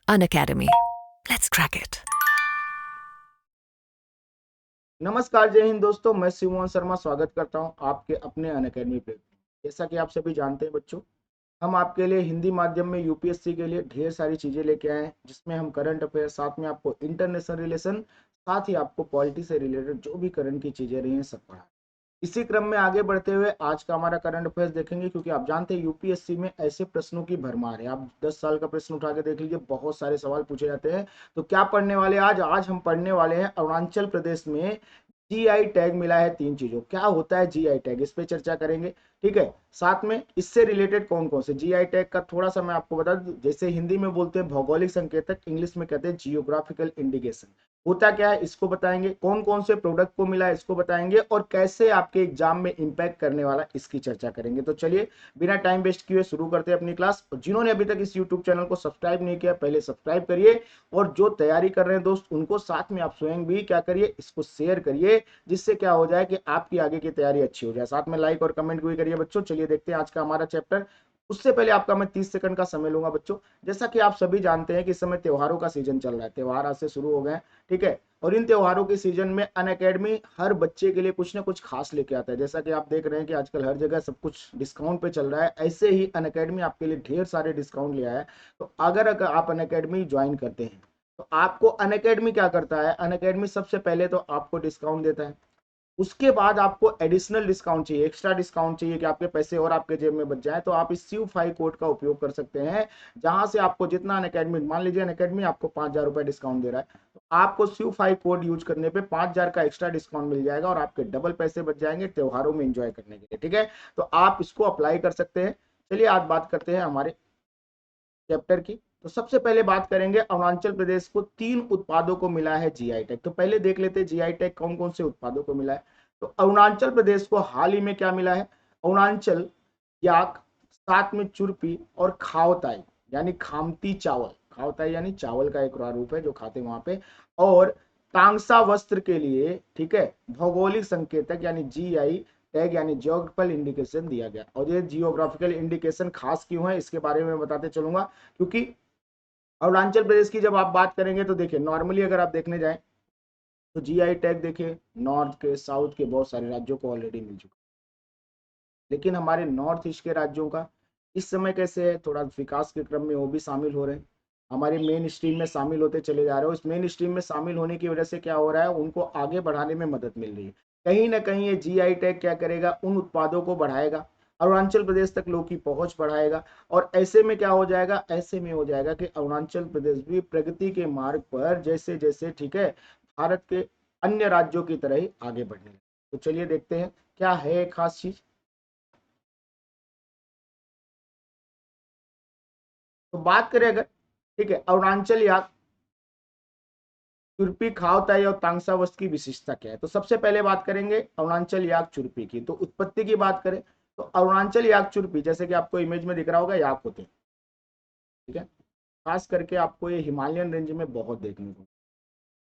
Unacademy. Let's crack it. नमस्कार, जय हिंद दोस्तों। मैं शिवमोहन शर्मा स्वागत करता हूं आपके अपने अनअकैडमी पे। जैसा कि आप सभी जानते हैं बच्चों, हम आपके लिए हिंदी माध्यम में यूपीएससी के लिए ढेर सारी चीजें लेके आए हैं, जिसमें हम करंट अफेयर, साथ में आपको इंटरनेशनल रिलेशन, साथ ही आपको पॉलिटी से रिलेटेड जो भी करंट की चीजें रही हैं सब पढ़ा। इसी क्रम में आगे बढ़ते हुए आज का हमारा करंट अफेयर्स देखेंगे, क्योंकि आप जानते हैं यूपीएससी में ऐसे प्रश्नों की भरमार है। आप 10 साल का प्रश्न उठा के देख लीजिए, बहुत सारे सवाल पूछे जाते हैं। तो क्या पढ़ने वाले आज हम पढ़ने वाले हैं अरुणाचल प्रदेश में जीआई टैग मिला है 3 चीजों। क्या होता है जीआई टैग, इस पे चर्चा करेंगे। ठीक है, साथ में इससे रिलेटेड कौन कौन से जीआई टैग का थोड़ा सा मैं आपको बता दूं। जैसे हिंदी में बोलते हैं भौगोलिक संकेतक, इंग्लिश में कहते हैं जियोग्राफिकल इंडिकेशन। होता क्या है इसको बताएंगे, कौन कौन से प्रोडक्ट को मिला है इसको बताएंगे, और कैसे आपके एग्जाम में इंपैक्ट करने वाला इसकी चर्चा करेंगे। तो चलिए बिना टाइम वेस्ट किए शुरू करते हैं अपनी क्लास। जिन्होंने अभी तक इस यूट्यूब चैनल को सब्सक्राइब नहीं किया, पहले सब्सक्राइब करिए, और जो तैयारी कर रहे हैं दोस्त उनको साथ में आप स्वयं भी क्या करिए, इसको शेयर करिए, जिससे क्या हो जाए कि आपकी आगे की तैयारी अच्छी हो जाए। साथ में लाइक और कमेंट भी करिए बच्चों। चलिए देखते हैं आज का हमारा चैप्टर। उससे पहले आपका मैं 30 सेकंड का समय लूंगा बच्चों। जैसा कि आप सभी जानते हैं कि इस समय त्योहारों का सीजन चल रहा है, त्योहार आज से शुरू हो गए हैं। ठीक है, और इन त्योहारों के सीजन में अनअकैडमी हर बच्चे के लिए कुछ ना कुछ खास लेके आता है। जैसा कि आप देख रहे हैं कि आजकल हर जगह सब कुछ डिस्काउंट पे चल रहा है, ऐसे ही अनअकैडमी आपके लिए ढेर सारे डिस्काउंट ले आया है। तो अगर आप अनअकैडमी ज्वाइन करते हैं तो आपको अनअकैडमी क्या करता है, अनअकैडमी सबसे पहले तो आपको डिस्काउंट देता है। उसके बाद आपको एडिशनल डिस्काउंट चाहिए, एक्स्ट्रा डिस्काउंट चाहिए कि आपके पैसे और आपके जेब में बच जाए, तो आप इस शिव 5 कोड का उपयोग कर सकते हैं। जहां से आपको जितना अनअकैडमी, मान लीजिए अनअकैडमी आपको 5,000 रुपए डिस्काउंट दे रहा है, तो आपको शिव 5 कोड यूज करने पे 5,000 का एक्स्ट्रा डिस्काउंट मिल जाएगा, और आपके डबल पैसे बच जाएंगे त्योहारों में एंजॉय करने के लिए। ठीक है, तो आप इसको अप्लाई कर सकते हैं। चलिए आज बात करते हैं हमारे चैप्टर की। तो सबसे पहले बात करेंगे, अरुणाचल प्रदेश को 3 उत्पादों को मिला है जीआई टैग। तो पहले देख लेते हैं जीआई टैग कौन कौन से उत्पादों को मिला है। तो अरुणाचल प्रदेश को हाल ही में क्या मिला है, अरुणाचल याक, साथ में चुरपी और खाओताई यानी खामती चावल। खाओताई यानी चावल का एक रूप है जो खाते वहां पे। और तांगसा वस्त्र के लिए, ठीक है, भौगोलिक संकेतक यानी जीआई टैग यानी जियोग्राफिकल इंडिकेशन दिया गया। और ये जियोग्राफिकल इंडिकेशन खास क्यों है इसके बारे में बताते चलूंगा, क्योंकि अरुणाचल प्रदेश की जब आप बात करेंगे तो देखिए, नॉर्मली अगर आप देखने जाएं तो जीआई टैग देखिए नॉर्थ के, साउथ के बहुत सारे राज्यों को ऑलरेडी मिल चुका है, लेकिन हमारे नॉर्थ ईस्ट के राज्यों का इस समय कैसे है, थोड़ा विकास के क्रम में वो भी शामिल हो रहे हैं, हमारे मेन स्ट्रीम में शामिल होते चले जा रहे हो। इस मेन स्ट्रीम में शामिल होने की वजह से क्या हो रहा है, उनको आगे बढ़ाने में मदद मिल रही है। कहीं ना कहीं ये जीआई टैग क्या करेगा, उन उत्पादों को बढ़ाएगा, अरुणाचल प्रदेश तक लोग की पहुंच बढ़ाएगा। और ऐसे में क्या हो जाएगा, ऐसे में हो जाएगा कि अरुणाचल प्रदेश भी प्रगति के मार्ग पर जैसे जैसे, ठीक है, भारत के अन्य राज्यों की तरह ही आगे बढ़ने लगे। तो चलिए देखते हैं क्या है खास चीज। तो बात करें अगर, ठीक है, अरुणाचल या चुरपी, खाओताई और तांगसा वस्त्र की विशेषता क्या है। तो सबसे पहले बात करेंगे अरुणाचल याक चुरपी की। तो उत्पत्ति की बात करें तो अरुणाचल याक चुरपी, जैसे कि आपको इमेज में दिख रहा होगा, याक होते हैं। ठीक है, खास करके आपको ये हिमालयन रेंज में बहुत देखने को,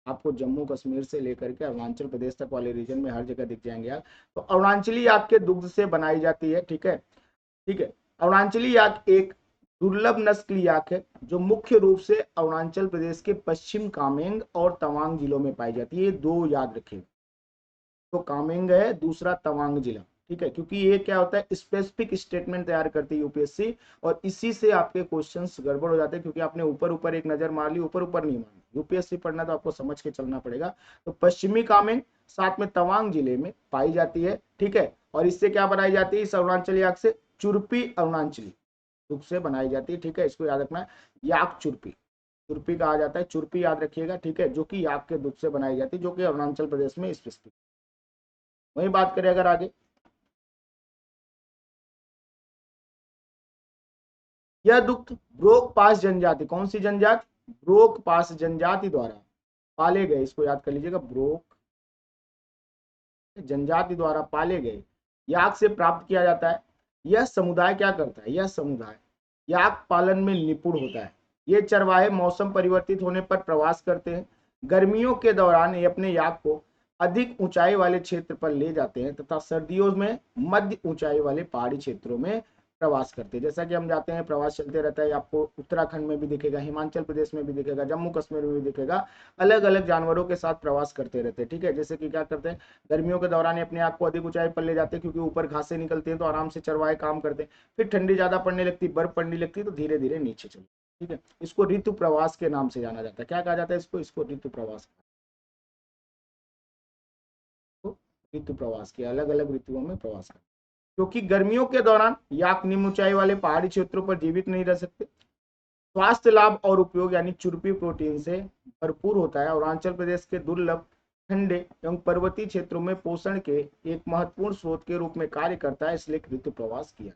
आपको जम्मू कश्मीर से लेकर के अरुणाचल प्रदेश तक वाले रीजन में हर जगह दिख जाएंगे याक। तो अरुणाचली याक के दुग्ध से बनाई जाती है। ठीक है, ठीक है, अरुणाचली याक एक दुर्लभ नस्ल याक है जो मुख्य रूप से अरुणाचल प्रदेश के पश्चिम कामेंग और तवांग जिलों में पाई जाती है। ये दो याद रखें, तो कामेंग है, दूसरा तवांग जिला। ठीक है, क्योंकि ये क्या होता है, स्पेसिफिक स्टेटमेंट तैयार करती है यूपीएससी, और इसी से आपके क्वेश्चंस गड़बड़ हो जाते हैं, क्योंकि आपने ऊपर ऊपर एक नजर मार ली, ऊपर ऊपर नहीं मारना। यूपीएससी पढ़ना तो आपको समझ के चलना पड़ेगा। तो पश्चिमी कामेंग साथ में तवांग जिले में पाई जाती है। ठीक है, और इससे क्या बनाई जाती है, इस अरुणाचल याक से चुरपी अरुणाचली दुख से बनाई जाती है। ठीक है, इसको याद रखना है, याक चुरपी, चुरपी कहा जाता है, चुरपी याद रखिएगा। ठीक है, जो कि याक के दुध से बनाई जाती है, जो कि अरुणाचल प्रदेश में स्पेसिफिक। वही बात करें अगर आगे, यह दुग्ध ब्रोक पास जनजाति, कौन सी जनजाति, ब्रोक पास जनजाति द्वारा पाले गए, इसको याद कर लीजिएगा, ब्रोक जनजाति द्वारा पाले गए याक से प्राप्त किया जाता है। यह समुदाय क्या करता है, यह समुदाय याक पालन में निपुण होता है। ये चरवाहे मौसम परिवर्तित होने पर प्रवास करते हैं। गर्मियों के दौरान ये अपने याक को अधिक ऊंचाई वाले क्षेत्र पर ले जाते हैं, तथा सर्दियों में मध्य ऊंचाई वाले पहाड़ी क्षेत्रों में प्रवास करते हैं। जैसा कि हम जाते हैं प्रवास चलते रहता है, आपको उत्तराखंड में भी दिखेगा, हिमाचल प्रदेश में भी दिखेगा, जम्मू कश्मीर में भी दिखेगा, अलग अलग जानवरों के साथ प्रवास करते रहते हैं। ठीक है, जैसे कि क्या करते हैं, गर्मियों के दौरान अपने आप को अधिक ऊंचाई पर ले जाते हैं क्योंकि ऊपर घासें निकलती हैं तो आराम से चरवाहे काम करते हैं। फिर ठंडी ज्यादा पड़ने लगती, बर्फ पड़ने लगती तो धीरे धीरे नीचे चलते। ठीक है, इसको ऋतु प्रवास के नाम से जाना जाता है। क्या कहा जाता है इसको ऋतु प्रवास। ऋतु प्रवास के अलग अलग ऋतुओं में प्रवास करते, क्योंकि गर्मियों के दौरान याक निम्न ऊंचाई वाले पहाड़ी क्षेत्रों पर जीवित नहीं रह सकते। स्वास्थ्य लाभ और उपयोग यानी चुर्पी प्रोटीन से भरपूर होता है और अरुणाचल प्रदेश के दुर्लभ ठंडे एवं पर्वतीय क्षेत्रों में पोषण के एक महत्वपूर्ण स्रोत के रूप में कार्य करता है, इसलिए ऋतु प्रवास किया।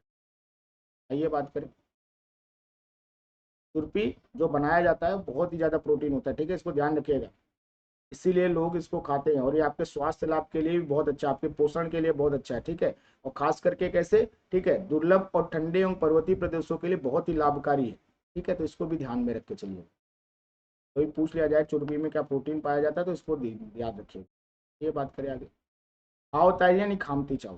आइए बात करें, चुर्पी जो बनाया जाता है बहुत ही ज्यादा प्रोटीन होता है। ठीक है, इसको ध्यान रखिएगा, इसीलिए लोग इसको खाते हैं और ये आपके स्वास्थ्य लाभ के लिए भी बहुत अच्छा, आपके पोषण के लिए बहुत अच्छा है। ठीक है, और खास करके कैसे, ठीक है, दुर्लभ और ठंडे एवं पर्वतीय प्रदेशों के लिए बहुत ही लाभकारी है। ठीक है, तो इसको भी ध्यान में रख के चलिए। तो पूछ लिया जाए चुर्पी में क्या प्रोटीन पाया जाता है तो इसको याद रखिए। ये बात करें आगे, आवताई यानी खामती चावल।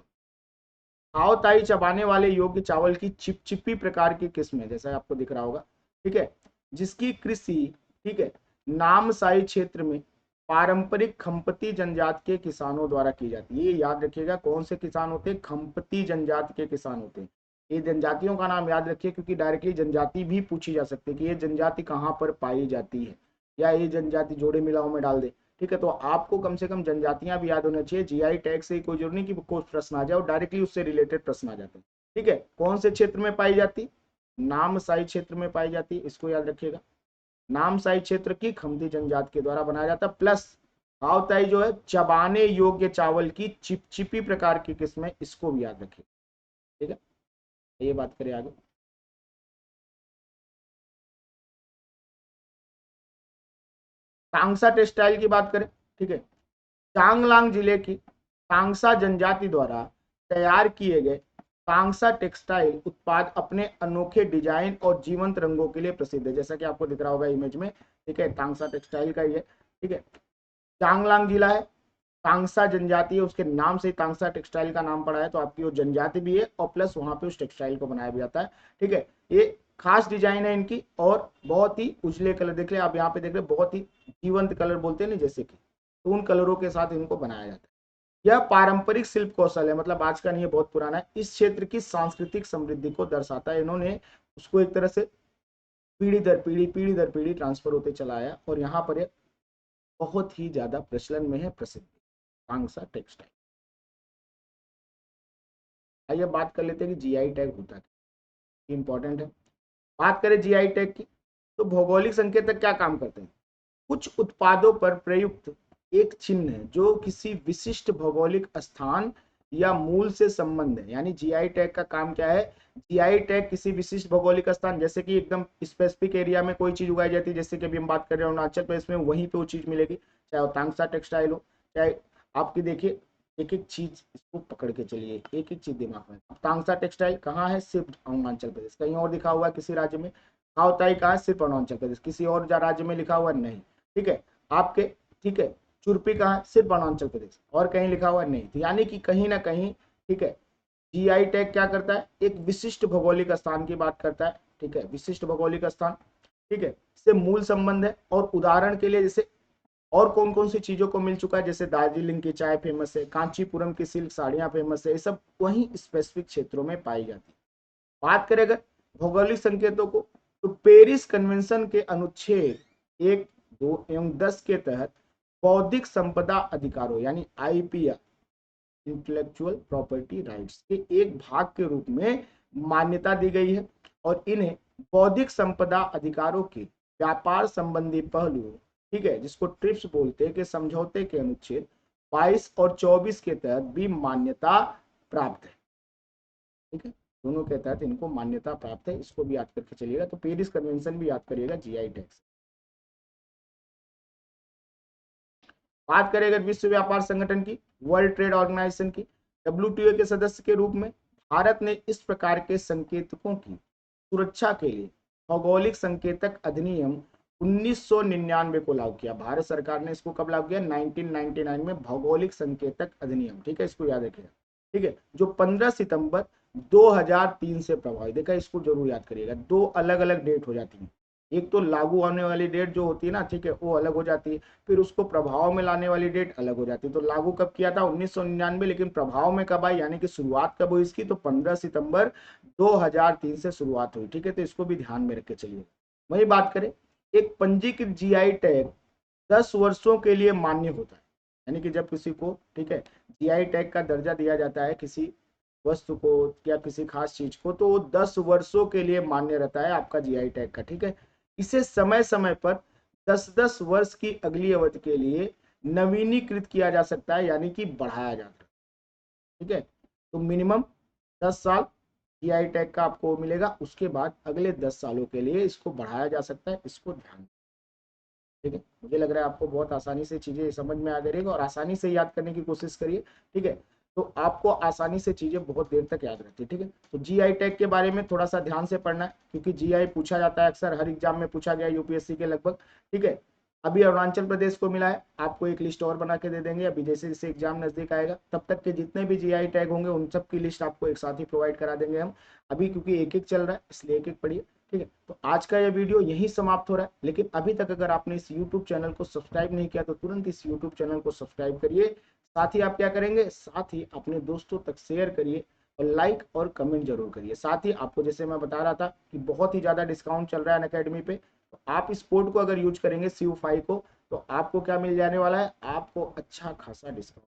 आवताई चबाने वाले योग्य चावल की चिपचिपी प्रकार की किस्म है, जैसा आपको दिख रहा होगा। ठीक है, जिसकी कृषि, ठीक है, नामसाई क्षेत्र में पारंपरिक खंपती जनजाति के किसानों द्वारा की जाती है। ये याद रखिएगा, कौन से किसान होते हैं, खंपती जनजाति के किसान होते हैं। ये जनजातियों का नाम याद रखिए क्योंकि डायरेक्टली जनजाति भी पूछी जा सकती है कि ये जनजाति कहाँ पर पाई जाती है, या ये जनजाति जोड़े मिलाओ में डाल दे। ठीक है, तो आपको कम से कम जनजातियां भी याद होना चाहिए। जीआई टैग से कोई जरूरी नहीं कि कोई प्रश्न आ जाए और डायरेक्टली उससे रिलेटेड प्रश्न आ जाते हैं। ठीक है, कौन से क्षेत्र में पाई जाती, नामसाई क्षेत्र में पाई जाती, इसको याद रखिएगा। नामसाई क्षेत्र की खमती जनजाति के द्वारा बनाया जाता, प्लस आवताई जो है चबाने योग्य चावल की चिपचिपी प्रकार की किस्म है, इसको भी याद रखिए। ठीक है, ये बात करें आगे, कांगसा टेक्सटाइल की बात करें। ठीक है, चांगलांग जिले की कांगसा जनजाति द्वारा तैयार किए गए कांगसा टेक्सटाइल उत्पाद अपने अनोखे डिजाइन और जीवंत रंगों के लिए प्रसिद्ध है, जैसा कि आपको दिख रहा होगा इमेज में। ठीक है, कांगसा टेक्सटाइल का ही है। ठीक है, चांगलांग जिला है, कांगसा जनजाति है, उसके नाम से कांगसा टेक्सटाइल का नाम पड़ा है, तो आपकी वो जनजाति भी है और प्लस वहां पे उस टेक्सटाइल को बनाया भी जाता है। ठीक है, ये खास डिजाइन है इनकी और बहुत ही उजले कलर, देख ले आप यहाँ पे देख रहे, बहुत ही जीवंत कलर बोलते हैं ना जैसे कि, तो उन कलरों के साथ इनको बनाया जाता है। यह पारंपरिक शिल्प कौशल है, मतलब आज का नहीं है, बहुत पुराना है, इस क्षेत्र की सांस्कृतिक समृद्धि को दर्शाता है। इन्होंने उसको एक तरह से पीढ़ी दर पीढ़ी ट्रांसफर होते चला आया और यहाँ पर बहुत ही ज्यादा प्रचलन में है, प्रसिद्ध कांगसा टेक्सटाइल। आइए बात कर लेते हैं कि जीआई टैग होता है, इंपॉर्टेंट है। बात करें जीआई टैग की, तो भौगोलिक संकेतक क्या काम करते हैं, कुछ उत्पादों पर प्रयुक्त एक चिन्ह है जो किसी विशिष्ट भौगोलिक स्थान या मूल से संबंध है। यानी जीआई टैग का काम क्या है, जीआई टैग किसी विशिष्ट भौगोलिक स्थान, जैसे कि एकदम स्पेसिफिक एरिया में कोई चीज उगाई जाती है, जैसे कि अभी हम बात कर रहे हैं अरुणाचल प्रदेश में, वहीं पे वो चीज मिलेगी, चाहे वो तांगसा टेक्सटाइल हो, चाहे आपकी देखिए, एक एक चीज इसको पकड़ के चलिए, एक एक चीज दिमाग में। तांगसा टेक्सटाइल कहाँ है, सिर्फ अरुणाचल प्रदेश, कहीं और लिखा हुआ है किसी राज्य में, आवताई कहाँ है, सिर्फ अरुणाचल प्रदेश, किसी और राज्य में लिखा हुआ नहीं। ठीक है, आपके, ठीक है, चुरपी कहाँ है, सिर्फ अरुणाचल प्रदेश, और कहीं लिखा हुआ नहीं, तो यानी कि कहीं ना कहीं, ठीक है, जीआई टैग क्या करता है, एक विशिष्ट भौगोलिक स्थान की बात करता है। ठीक है, विशिष्ट भौगोलिक स्थान, ठीक है, से मूल संबंध है। और उदाहरण के लिए जैसे और कौन कौन सी चीजों को मिल चुका है, जैसे दार्जिलिंग की चाय फेमस है, कांचीपुरम की सिल्क साड़ियां फेमस है, ये सब वही स्पेसिफिक क्षेत्रों में पाई जाती है। बात करें अगर भौगोलिक संकेतों को, तो पेरिस कन्वेंशन के अनुच्छेद 1, 2 एवं 10 के तहत बौद्धिक संपदा अधिकारों यानी आईपीआर, इंटेलेक्चुअल प्रॉपर्टी राइट्स के एक भाग के रूप में मान्यता दी गई है और इन्हें बौद्धिक संपदा अधिकारों के व्यापार संबंधी पहलुओं, ठीक है, जिसको ट्रिप्स बोलते हैं, के समझौते के अनुच्छेद 22 और 24 के तहत भी मान्यता प्राप्त है। ठीक है, दोनों के तहत इनको मान्यता प्राप्त है, इसको भी याद करके चलिएगा। तो पेरिस कन्वेंशन भी याद करिएगा जीआई टैक्स। बात करें अगर विश्व व्यापार संगठन की, वर्ल्ड ट्रेड ऑर्गेनाइजेशन की, डब्ल्यूटीओ के सदस्य के रूप में भारत ने इस प्रकार के संकेतकों की सुरक्षा के लिए भौगोलिक संकेतक अधिनियम 1999 को लागू किया। भारत सरकार ने इसको कब लागू किया, 1999 में भौगोलिक संकेतक अधिनियम। ठीक है, इसको याद रखिएगा। ठीक है, जो 15 सितंबर 2003 से प्रभावी। देखा, इसको जरूर याद करिएगा, दो अलग अलग डेट हो जाती है। एक तो लागू होने वाली डेट जो होती है ना, ठीक है, वो अलग हो जाती है, फिर उसको प्रभाव में लाने वाली डेट अलग हो जाती है। तो लागू कब किया था? 1999, लेकिन प्रभाव में कब आई, यानी कि शुरुआत कब हुई इसकी? तो 15 सितंबर 2003 से शुरुआत हुई। ठीक है, तो इसको भी ध्यान में रख के चलिए। वही बात करें, एक पंजीकृत जीआई टैग 10 वर्षों के लिए मान्य होता है। यानी कि जब किसी को, ठीक है, जीआई टैग का दर्जा दिया जाता है किसी वस्तु को या किसी खास चीज को, तो वो 10 वर्षों के लिए मान्य रहता है आपका जीआई टैग का। ठीक है, इसे समय समय पर 10-10 वर्ष की अगली अवधि के लिए नवीनीकृत किया जा सकता है, यानी कि बढ़ाया जाता है। ठीक है, तो मिनिमम 10 साल जीआई टैग का आपको मिलेगा, उसके बाद अगले 10 सालों के लिए इसको बढ़ाया जा सकता है। इसको ध्यान, ठीक है, मुझे लग रहा है आपको बहुत आसानी से चीजें समझ में आ गई रहेगी और आसानी से याद करने की कोशिश करिए। ठीक है, तो आपको आसानी से चीजें बहुत देर तक याद रहती है। ठीक है, तो जीआई टैग के बारे में थोड़ा सा ध्यान से पढ़ना है, क्योंकि जीआई पूछा जाता है अक्सर, हर एग्जाम में पूछा गया यूपीएससी के लगभग। ठीक है, अभी अरुणाचल प्रदेश को मिला है, आपको एक लिस्ट और बना के दे देंगे। अभी जैसे जैसे एग्जाम नजदीक आएगा तब तक के जितने भी जीआई टैग होंगे उन सब की लिस्ट आपको एक साथ ही प्रोवाइड करा देंगे हम। अभी क्योंकि एक एक चल रहा है इसलिए एक एक पढ़िए। ठीक है, तो आज का ये वीडियो यही समाप्त हो रहा है, लेकिन अभी तक अगर आपने इस YouTube चैनल को सब्सक्राइब नहीं किया तो तुरंत इस YouTube चैनल को सब्सक्राइब करिए। साथ ही आप क्या करेंगे, साथ ही अपने दोस्तों तक शेयर करिए और लाइक और कमेंट जरूर करिए। साथ ही आपको जैसे मैं बता रहा था कि बहुत ही ज्यादा डिस्काउंट चल रहा है अनअकैडमी पे, तो आप इस कोड को अगर यूज करेंगे CU5 को, तो आपको क्या मिल जाने वाला है, आपको अच्छा खासा डिस्काउंट।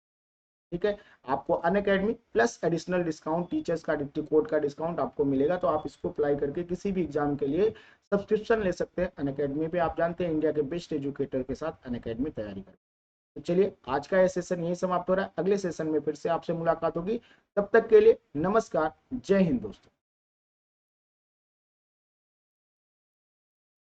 ठीक है, आपको Unacademy plus additional discount, teachers का कोड का डिस्काउंट आपको मिलेगा। तो आप इसको अप्लाई करके किसी भी एग्जाम के लिए सब्सक्रिप्शन ले सकते हैं अनअकैडमी पे। आप जानते हैं इंडिया के बेस्ट एजुकेटर के साथ अनअकैडमी तैयारी कर। तो चलिए, आज का यह सेशन यही समाप्त हो रहा है, अगले सेशन में फिर से आपसे मुलाकात होगी। तब तक के लिए नमस्कार, जय हिंद दोस्तों।